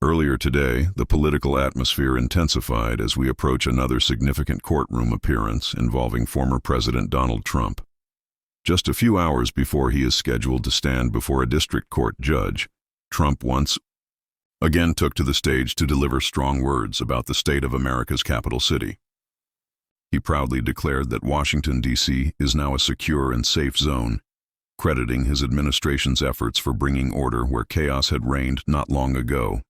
Earlier today, the political atmosphere intensified as we approach another significant courtroom appearance involving former President Donald Trump. Just a few hours before he is scheduled to stand before a district court judge, Trump once again took to the stage to deliver strong words about the state of America's capital city. He proudly declared that Washington, D.C. is now a secure and safe zone, crediting his administration's efforts for bringing order where chaos had reigned not long ago.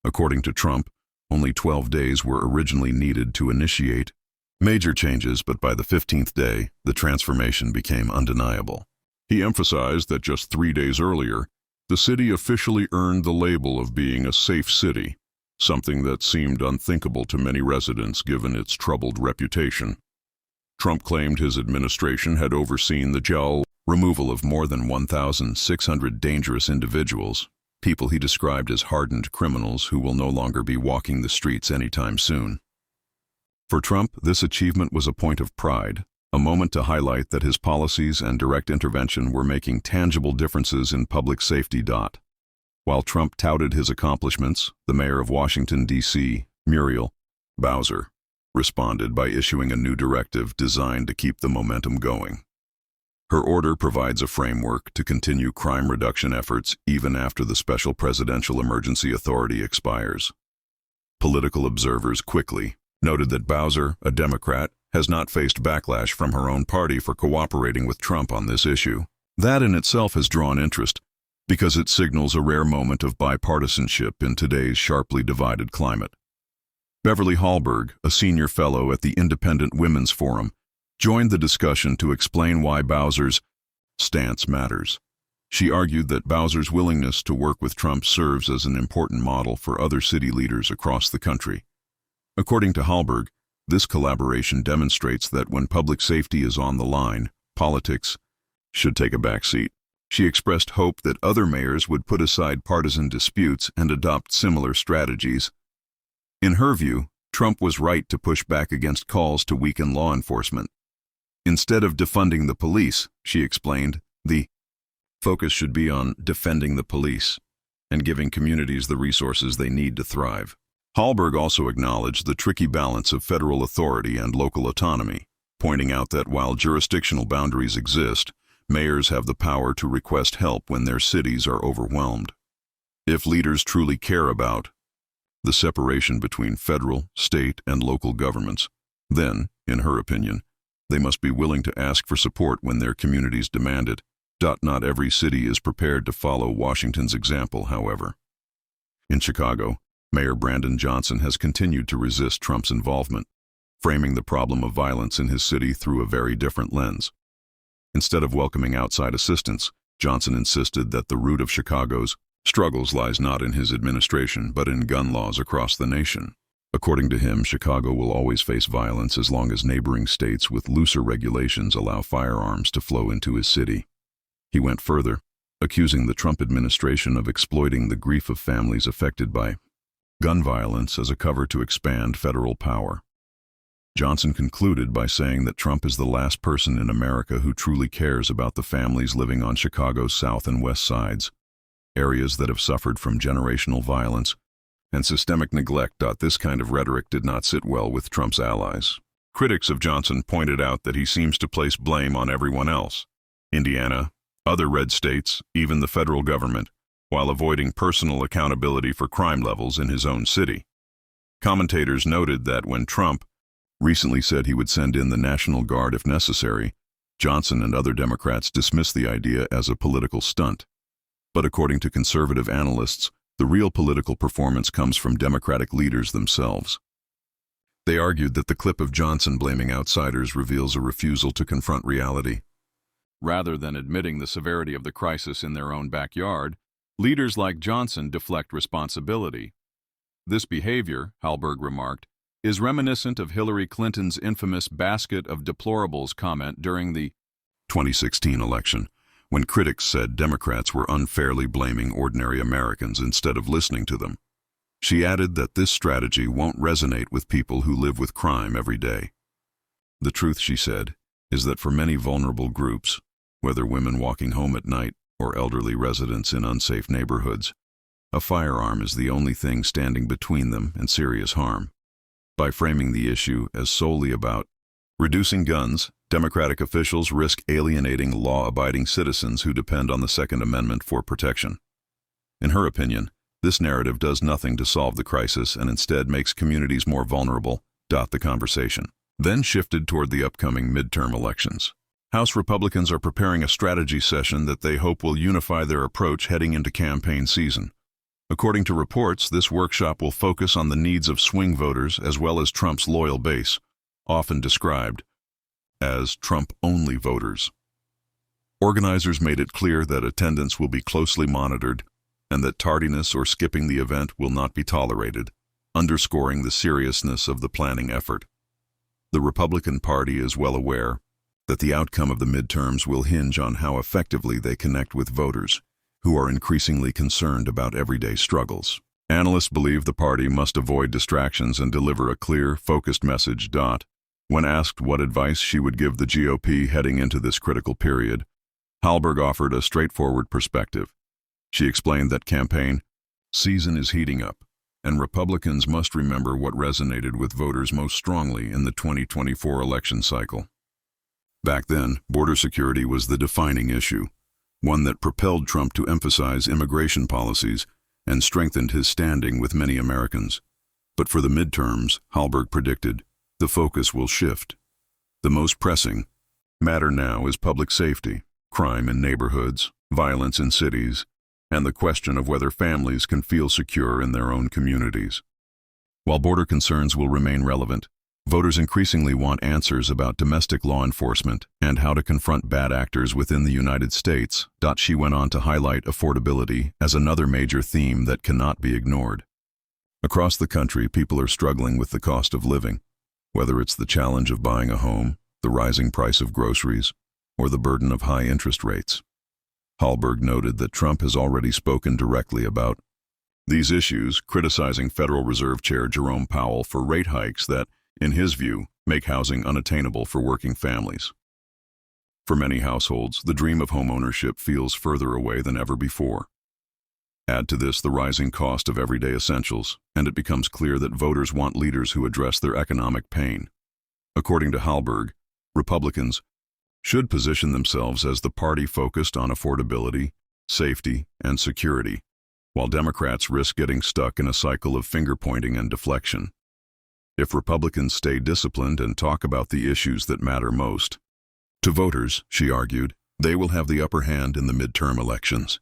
According to Trump, only 12 days were originally needed to initiate major changes, but by the 15th day, the transformation became undeniable. He emphasized that just 3 days earlier, the city officially earned the label of being a safe city, something that seemed unthinkable to many residents given its troubled reputation. Trump claimed his administration had overseen the jail removal of more than 1,600 dangerous individuals, people he described as hardened criminals who will no longer be walking the streets anytime soon. For Trump, this achievement was a point of pride, a moment to highlight that his policies and direct intervention were making tangible differences in public safety. While Trump touted his accomplishments, the mayor of Washington, D.C., Muriel Bowser, responded by issuing a new directive designed to keep the momentum going. Her order provides a framework to continue crime reduction efforts even after the special presidential emergency authority expires. Political observers quickly noted that Bowser, a Democrat, has not faced backlash from her own party for cooperating with Trump on this issue. That in itself has drawn interest, because it signals a rare moment of bipartisanship in today's sharply divided climate. Beverly Hallberg, a senior fellow at the Independent Women's Forum, joined the discussion to explain why Bowser's stance matters. She argued that Bowser's willingness to work with Trump serves as an important model for other city leaders across the country. According to Hallberg, this collaboration demonstrates that when public safety is on the line, politics should take a backseat. She expressed hope that other mayors would put aside partisan disputes and adopt similar strategies. In her view, Trump was right to push back against calls to weaken law enforcement. Instead of defunding the police, she explained, the focus should be on defending the police and giving communities the resources they need to thrive. Hallberg also acknowledged the tricky balance of federal authority and local autonomy, pointing out that while jurisdictional boundaries exist, mayors have the power to request help when their cities are overwhelmed. If leaders truly care about the separation between federal, state, and local governments, then, in her opinion, they must be willing to ask for support when their communities demand it. Not every city is prepared to follow Washington's example, however. In Chicago, Mayor Brandon Johnson has continued to resist Trump's involvement, framing the problem of violence in his city through a very different lens. Instead of welcoming outside assistance, Johnson insisted that the root of Chicago's struggles lies not in his administration but in gun laws across the nation. According to him, Chicago will always face violence as long as neighboring states with looser regulations allow firearms to flow into his city. He went further, accusing the Trump administration of exploiting the grief of families affected by gun violence as a cover to expand federal power. Johnson concluded by saying that Trump is the last person in America who truly cares about the families living on Chicago's south and west sides, areas that have suffered from generational violence and systemic neglect. This kind of rhetoric did not sit well with Trump's allies. Critics of Johnson pointed out that he seems to place blame on everyone else, Indiana, other red states, even the federal government, while avoiding personal accountability for crime levels in his own city. Commentators noted that when Trump recently said he would send in the National Guard if necessary, Johnson and other Democrats dismissed the idea as a political stunt. But according to conservative analysts, the real political performance comes from Democratic leaders themselves. They argued that the clip of Johnson blaming outsiders reveals a refusal to confront reality. Rather than admitting the severity of the crisis in their own backyard, leaders like Johnson deflect responsibility. This behavior, Hallberg remarked, is reminiscent of Hillary Clinton's infamous basket of deplorables comment during the 2016 election, when critics said Democrats were unfairly blaming ordinary Americans instead of listening to them. She added that this strategy won't resonate with people who live with crime every day. The truth, she said, is that for many vulnerable groups, whether women walking home at night or elderly residents in unsafe neighborhoods, A firearm is the only thing standing between them and serious harm. By framing the issue as solely about reducing guns, Democratic officials risk alienating law-abiding citizens who depend on the Second Amendment for protection. In her opinion, this narrative does nothing to solve the crisis and instead makes communities more vulnerable. The conversation then shifted toward the upcoming midterm elections. House Republicans are preparing a strategy session that they hope will unify their approach heading into campaign season. According to reports, this workshop will focus on the needs of swing voters as well as Trump's loyal base, often described as Trump-only voters. Organizers made it clear that attendance will be closely monitored and that tardiness or skipping the event will not be tolerated, underscoring the seriousness of the planning effort. The Republican Party is well aware that the outcome of the midterms will hinge on how effectively they connect with voters, who are increasingly concerned about everyday struggles. Analysts believe the party must avoid distractions and deliver a clear, focused message. When asked what advice she would give the GOP heading into this critical period, Hallberg offered a straightforward perspective. She explained that campaign season is heating up, and Republicans must remember what resonated with voters most strongly in the 2024 election cycle. Back then, border security was the defining issue, one that propelled Trump to emphasize immigration policies and strengthened his standing with many Americans. But for the midterms, Hallberg predicted, the focus will shift. The most pressing matter now is public safety, crime in neighborhoods, violence in cities, and the question of whether families can feel secure in their own communities. While border concerns will remain relevant, voters increasingly want answers about domestic law enforcement and how to confront bad actors within the United States. She went on to highlight affordability as another major theme that cannot be ignored. Across the country, people are struggling with the cost of living, whether it's the challenge of buying a home, the rising price of groceries, or the burden of high interest rates. Hallberg noted that Trump has already spoken directly about these issues, criticizing Federal Reserve Chair Jerome Powell for rate hikes that, in his view, make housing unattainable for working families. For many households, the dream of homeownership feels further away than ever before. Add to this the rising cost of everyday essentials, and it becomes clear that voters want leaders who address their economic pain. According to Hallberg, Republicans should position themselves as the party focused on affordability, safety, and security, while Democrats risk getting stuck in a cycle of finger-pointing and deflection. If Republicans stay disciplined and talk about the issues that matter most to voters, she argued, they will have the upper hand in the midterm elections.